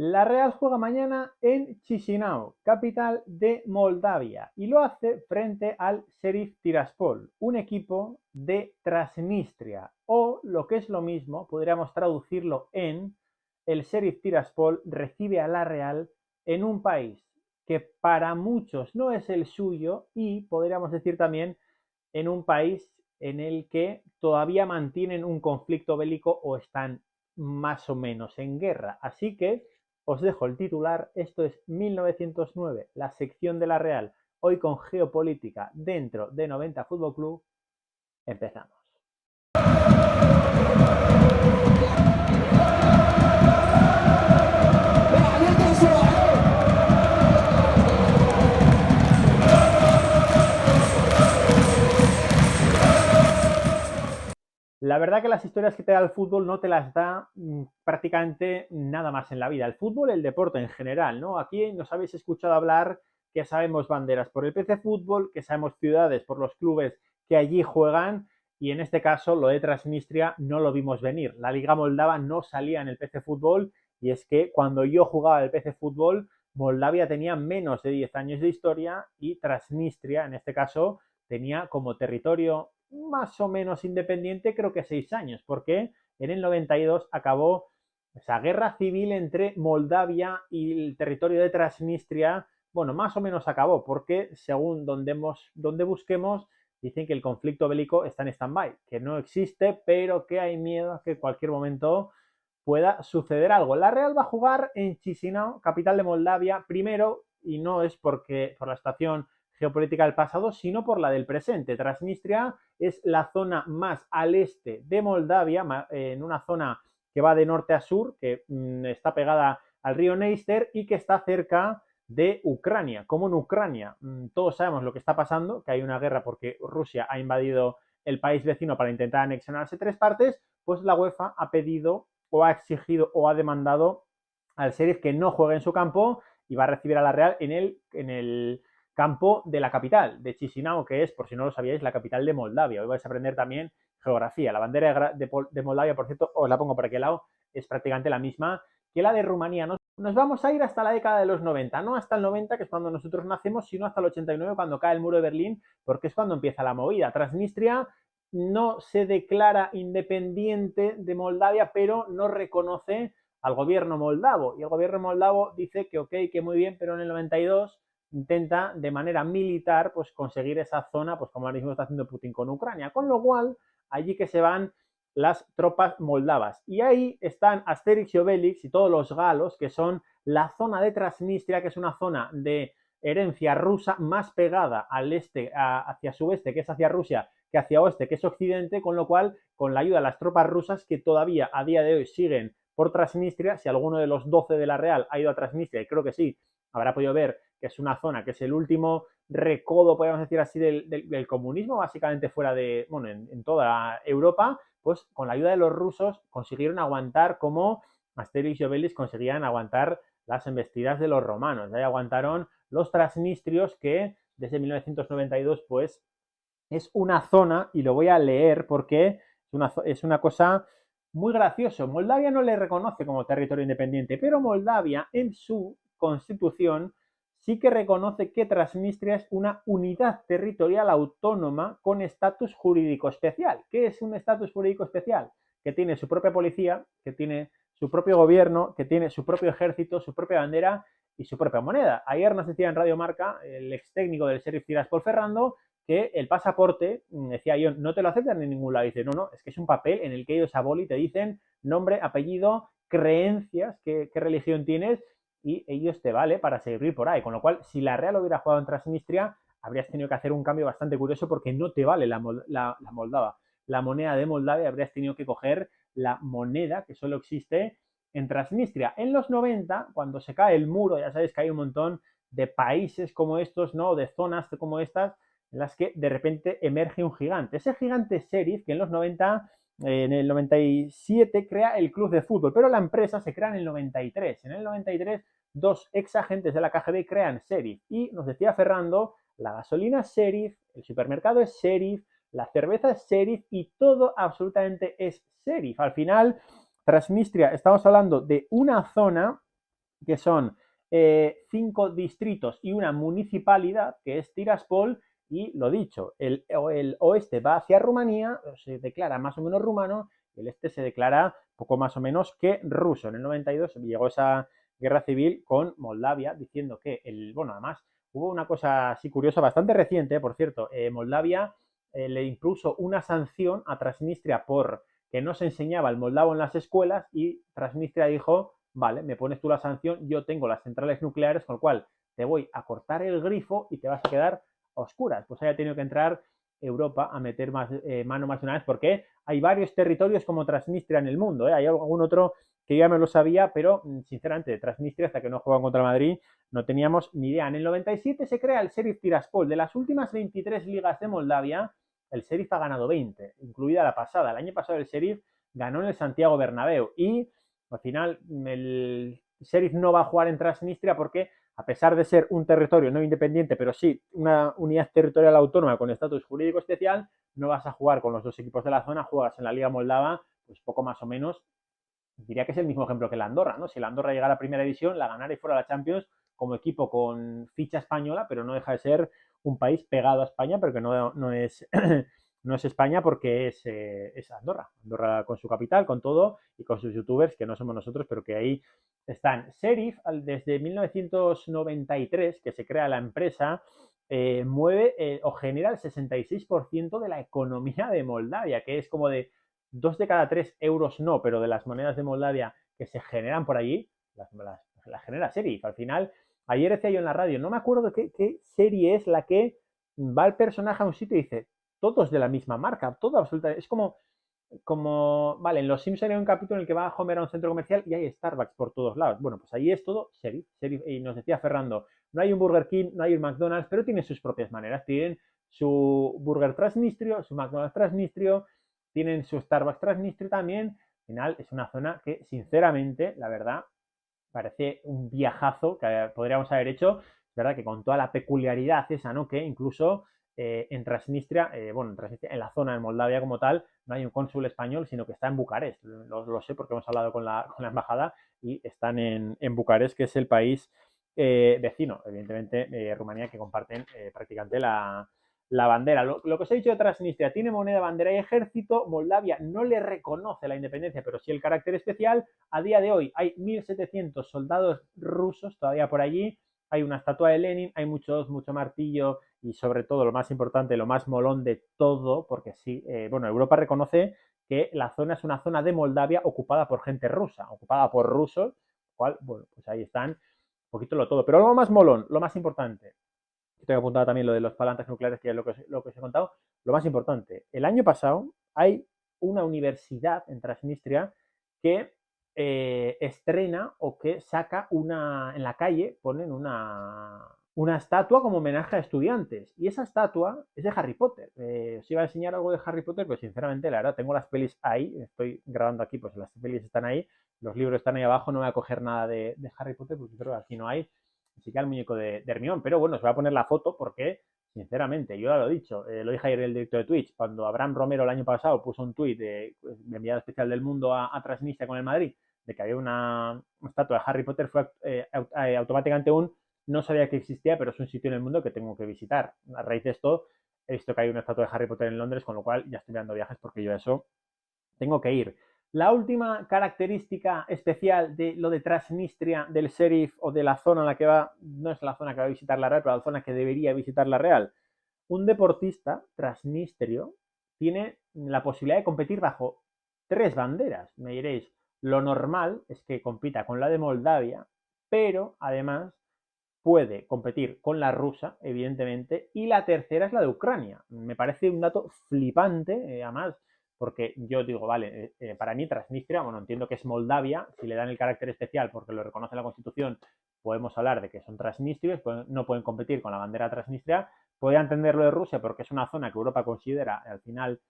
La Real juega mañana en Chisinau, capital de Moldavia, y lo hace frente al Sheriff Tiraspol, un equipo de Transnistria, o lo que es lo mismo, podríamos traducirlo en el Sheriff Tiraspol recibe a la Real en un país que para muchos no es el suyo y podríamos decir también en un país en el que todavía mantienen un conflicto bélico o están más o menos en guerra. Así que os dejo el titular. Esto es 1909, la sección de la Real, hoy con geopolítica dentro de 90 Fútbol Club. Empezamos. La verdad que las historias que te da el fútbol no te las da prácticamente nada más en la vida. El fútbol, el deporte en general, ¿no? Aquí nos habéis escuchado hablar que sabemos banderas por el PC Fútbol, que sabemos ciudades por los clubes que allí juegan, y en este caso lo de Transnistria no lo vimos venir. La Liga Moldava no salía en el PC Fútbol, y es que cuando yo jugaba el PC Fútbol, Moldavia tenía menos de 10 años de historia y Transnistria, en este caso, tenía como territorio más o menos independiente, creo que 6 años, porque en el 92 acabó esa guerra civil entre Moldavia y el territorio de Transnistria. Bueno, más o menos acabó, porque según donde busquemos, dicen que el conflicto bélico está en stand-by, que no existe, pero que hay miedo a que en cualquier momento pueda suceder algo. La Real va a jugar en Chisinau, capital de Moldavia, primero, y no es porque por la situación geopolítica del pasado, sino por la del presente. Transnistria es la zona más al este de Moldavia, en una zona que va de norte a sur, que está pegada al río Neister y que está cerca de Ucrania. Como en Ucrania todos sabemos lo que está pasando, que hay una guerra porque Rusia ha invadido el país vecino para intentar anexionarse 3 partes, pues la UEFA ha pedido o ha exigido o ha demandado al Sheriff que no juegue en su campo y va a recibir a la Real en el campo de la capital, de Chisinau, que es, por si no lo sabíais, la capital de Moldavia. Hoy vais a aprender también geografía. La bandera de Moldavia, por cierto, os la pongo por aquel lado, es prácticamente la misma que la de Rumanía. Nos vamos a ir hasta la década de los 90, no hasta el 90, que es cuando nosotros nacemos, sino hasta el 89, cuando cae el muro de Berlín, porque es cuando empieza la movida. Transnistria no se declara independiente de Moldavia, pero no reconoce al gobierno moldavo. Y el gobierno moldavo dice que ok, que muy bien, pero en el 92 intenta de manera militar pues conseguir esa zona, pues como ahora mismo está haciendo Putin con Ucrania, con lo cual allí que se van las tropas moldavas. Y ahí están Asterix y Obelix y todos los galos, que son la zona de Transnistria, que es una zona de herencia rusa más pegada al este, hacia sudeste, que es hacia Rusia, que hacia oeste, que es occidente, con lo cual, con la ayuda de las tropas rusas, que todavía a día de hoy siguen por Transnistria, si alguno de los 12 de la Real ha ido a Transnistria, y creo que sí, habrá podido ver que es una zona que es el último recodo, podríamos decir así, del comunismo, básicamente fuera de, bueno, en toda Europa, pues con la ayuda de los rusos consiguieron aguantar como Asterix y Obelix conseguían aguantar las embestidas de los romanos. Ahí aguantaron los transnistrios que desde 1992 pues es una zona, y lo voy a leer porque es una cosa muy graciosa. Moldavia no le reconoce como territorio independiente, pero Moldavia en su constitución sí que reconoce que Transnistria es una unidad territorial autónoma con estatus jurídico especial. ¿Qué es un estatus jurídico especial? Que tiene su propia policía, que tiene su propio gobierno, que tiene su propio ejército, su propia bandera y su propia moneda. Ayer nos decía en Radio Marca el ex técnico del Sheriff Tiraspol, Ferrando, que el pasaporte, decía yo, no te lo aceptan en ningún lado. Dice, no, es que es un papel en el que ellos a boli te dicen nombre, apellido, creencias, qué religión tienes, y ellos te vale para seguir por ahí. Con lo cual, si la Real hubiera jugado en Transnistria, habrías tenido que hacer un cambio bastante curioso porque no te vale la Moldava. La moneda de Moldavia, habrías tenido que coger la moneda que solo existe en Transnistria. En los 90, cuando se cae el muro, ya sabéis que hay un montón de países como estos, ¿no? De zonas como estas, en las que de repente emerge un gigante. Ese gigante Sheriff, que en los 90, en el 97 crea el club de fútbol, pero la empresa se crea en el 93. En el 93, dos ex agentes de la KGB crean Sheriff. Y nos decía Ferrando, la gasolina es Sheriff, el supermercado es Sheriff, la cerveza es Sheriff y todo absolutamente es Sheriff. Al final, Transnistria, estamos hablando de una zona que son 5 distritos y una municipalidad, que es Tiraspol, y lo dicho, el oeste va hacia Rumanía, se declara más o menos rumano, y el este se declara poco más o menos que ruso. En el 92 llegó esa guerra civil con Moldavia, diciendo que, bueno, además hubo una cosa así curiosa, bastante reciente, por cierto, Moldavia le impuso una sanción a Transnistria por que no se enseñaba el moldavo en las escuelas, y Transnistria dijo, vale, me pones tú la sanción, yo tengo las centrales nucleares, con lo cual te voy a cortar el grifo y te vas a quedar a oscuras. Pues haya tenido que entrar Europa a meter mano más de una vez, porque hay varios territorios como Transnistria en el mundo, ¿eh? Hay algún otro que ya me lo sabía, pero sinceramente de Transnistria, hasta que no juegan contra Madrid, no teníamos ni idea. En el 97 se crea el Sheriff Tiraspol. De las últimas 23 ligas de Moldavia, el Sheriff ha ganado 20, incluida la pasada. El año pasado el Sheriff ganó en el Santiago Bernabéu, y al final el Sheriff no va a jugar en Transnistria porque, a pesar de ser un territorio no independiente, pero sí una unidad territorial autónoma con estatus jurídico especial, no vas a jugar con los dos equipos de la zona, juegas en la Liga Moldava, pues poco más o menos. Diría que es el mismo ejemplo que la Andorra, ¿no? Si la Andorra llegara a primera división, la ganara y fuera a la Champions como equipo con ficha española, pero no deja de ser un país pegado a España, pero que no es, no es España, porque es Andorra. Andorra con su capital, con todo, y con sus youtubers, que no somos nosotros, pero que ahí están. Sheriff, desde 1993, que se crea la empresa, mueve o genera el 66% de la economía de Moldavia, que es como de 2 de cada 3 euros, no, pero de las monedas de Moldavia que se generan por allí, las genera Sheriff. Al final, ayer decía yo en la radio, no me acuerdo qué serie es la que va el personaje a un sitio y dice, todos de la misma marca, todo absolutamente. Es vale, en Los Simpsons hay un capítulo en el que va Homer a un centro comercial y hay Starbucks por todos lados. Bueno, pues ahí es todo Sheriff. Y nos decía Ferrando, no hay un Burger King, no hay un McDonald's, pero tienen sus propias maneras. Tienen su Burger Transnistrio, su McDonald's Transnistrio, tienen su Starbucks Transnistrio también. Al final es una zona que, sinceramente, la verdad, parece un viajazo que podríamos haber hecho. Es verdad que con toda la peculiaridad esa, ¿no? Que incluso en Transnistria, en la zona de Moldavia como tal, no hay un cónsul español, sino que está en Bucarest. Lo sé porque hemos hablado con la embajada, y están en Bucarest, que es el país vecino, evidentemente, Rumanía, que comparten prácticamente la bandera. Lo que os he dicho de Transnistria, tiene moneda, bandera y ejército. Moldavia no le reconoce la independencia, pero sí el carácter especial. A día de hoy hay 1.700 soldados rusos todavía por allí. Hay una estatua de Lenin, hay mucho martillo, y sobre todo, lo más importante, lo más molón de todo, porque sí, Europa reconoce que la zona es una zona de Moldavia ocupada por gente rusa, ocupada por rusos, cual, bueno, pues ahí están, un poquito lo todo. Pero lo más molón, lo más importante, tengo apuntado también lo de los palantes nucleares, que es lo que os he contado. Lo más importante, el año pasado hay una universidad en Transnistria que estrena, o que saca en la calle ponen una estatua como homenaje a estudiantes. Y esa estatua es de Harry Potter. Os iba a enseñar algo de Harry Potter, pero sinceramente, la verdad, tengo las pelis ahí, estoy grabando aquí, pues las pelis están ahí, los libros están ahí abajo, no voy a coger nada de Harry Potter, porque creo que aquí no hay, así que al muñeco de Hermione. Pero bueno, os voy a poner la foto porque, sinceramente, yo ya lo he dicho, lo dije ayer en el directo de Twitch, cuando Abraham Romero el año pasado puso un tuit de enviado especial del mundo a Transnistria con el Madrid, de que había una estatua de Harry Potter, fue automáticamente no sabía que existía, pero es un sitio en el mundo que tengo que visitar. A raíz de esto, he visto que hay una estatua de Harry Potter en Londres, con lo cual ya estoy mirando viajes, porque yo a eso tengo que ir. La última característica especial de lo de Transnistria, del Sheriff, o de la zona en la que va, no es la zona que va a visitar la Real, pero la zona que debería visitar la Real. Un deportista transnistrio tiene la posibilidad de competir bajo 3 banderas. Me diréis, lo normal es que compita con la de Moldavia, pero además puede competir con la rusa, evidentemente, y la tercera es la de Ucrania. Me parece un dato flipante, además, porque yo digo, vale, para mí Transnistria, bueno, entiendo que es Moldavia, si le dan el carácter especial porque lo reconoce la Constitución, podemos hablar de que son transnistrios, no pueden competir con la bandera transnistria. Podría entenderlo de Rusia porque es una zona que Europa considera, al final,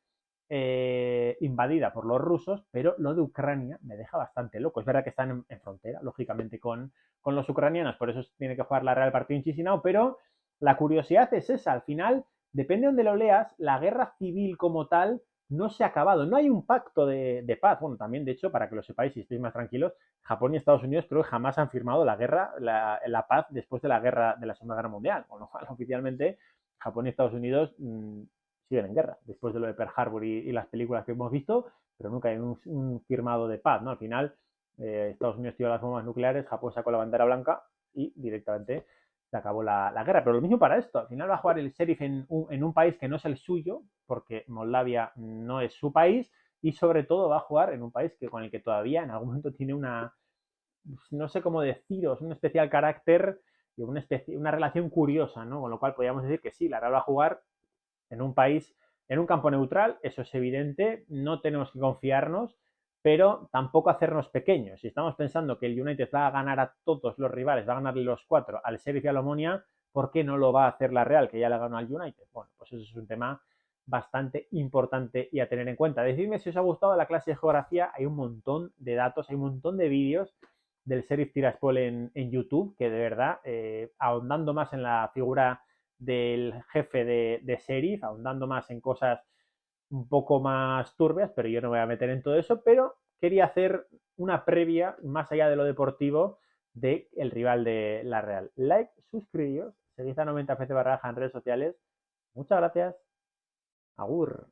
invadida por los rusos, pero lo de Ucrania me deja bastante loco. Es verdad que están en frontera, lógicamente, con los ucranianos, por eso tiene que jugar la Real partido en Chisinau, pero la curiosidad es esa. Al final, depende de donde lo leas, la guerra civil como tal no se ha acabado, no hay un pacto de paz. Bueno, también, de hecho, para que lo sepáis y estéis más tranquilos, Japón y Estados Unidos creo que jamás han firmado la paz después de de la Segunda Guerra Mundial, con lo cual oficialmente Japón y Estados Unidos siguen en guerra, después de lo de Pearl Harbor y las películas que hemos visto, pero nunca hay un firmado de paz, ¿no? Al final, Estados Unidos tiró las bombas nucleares, Japón sacó la bandera blanca y directamente se acabó la guerra. Pero lo mismo para esto, al final va a jugar el sheriff en un país que no es el suyo, porque Moldavia no es su país, y sobre todo va a jugar en un país con el que todavía en algún momento tiene no sé cómo deciros, un especial carácter y una relación curiosa, ¿no? Con lo cual podríamos decir que sí, la Real va a jugar en un país, en un campo neutral, eso es evidente, no tenemos que confiarnos, pero tampoco hacernos pequeños. Si estamos pensando que el United va a ganar a todos los rivales, va a ganarle los 4 al Sheriff y al Omonia, ¿por qué no lo va a hacer la Real, que ya le ganó al United? Bueno, pues eso es un tema bastante importante y a tener en cuenta. Decidme si os ha gustado la clase de geografía, hay un montón de datos, hay un montón de vídeos del Sheriff Tiraspol en YouTube, que de verdad, ahondando más en la figura del jefe de Sheriff, ahondando más en cosas un poco más turbias, pero yo no me voy a meter en todo eso, pero quería hacer una previa, más allá de lo deportivo, de el rival de la Real. Like, suscribíos, seguid a 90 FC barra en redes sociales. Muchas gracias. Agur.